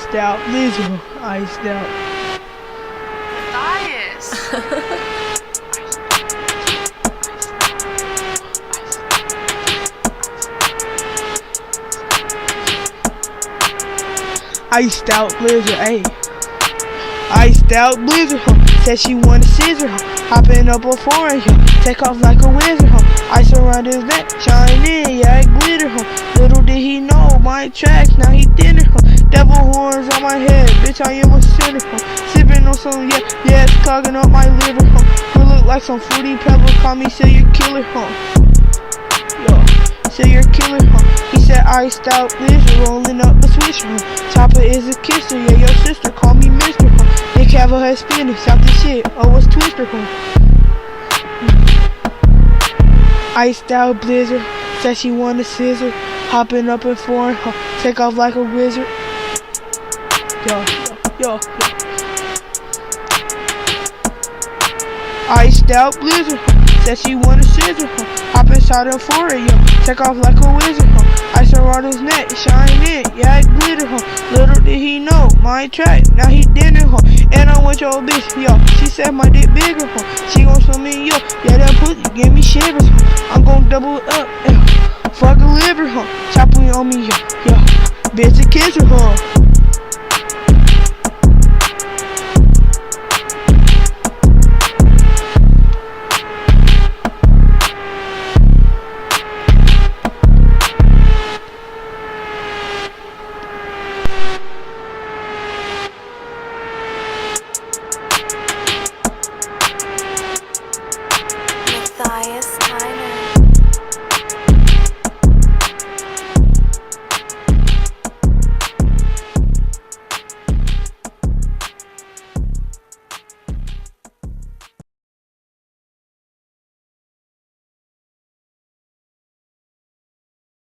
Iced out Blizzard, iced out. Iced out Blizzard, ayy. Iced out Blizzard, huh? Said she want a scissor, huh? Hopping up a foreign, huh? Take off like a wizard, huh? Ice around his neck, shine in, yeah, it glitter, huh? Little did he know, my tracks, now he dinner, huh? Devil horns on my head, bitch, I am a sinner, huh? Sipping on some, yeah, it's clogging up my liver, huh? You look like some fruity pebble, call me serial killer, huh? Yo, serial killer, huh? He said iced out Blizzard, rolling up a switch, huh? Chopper is a kisser, yeah, your sister call me mister, huh? Dick have her head spinning, stop the shit, oh, it's Twister, huh? Iced out Blizzard, said she want a scissor, hopping up in foreign, huh? Take off like a wizard. Yo. Iced out Blizzard, huh? Said she want a scissor, huh? Hop inside her foreign, yo. Take off like a wizard, huh? Ice around his neck, shine in, yeah, it glitter, huh? Little did he know, my track, now he dinner, huh? And I want your bitch, yo. She said my dick bigger, huh? She gon' show me, yo. Yeah, that pussy give me shivers, huh? I'm gon' double up, yeah. Fuck a liver, huh? Chopper on me, yo. Bitch a kisser, huh?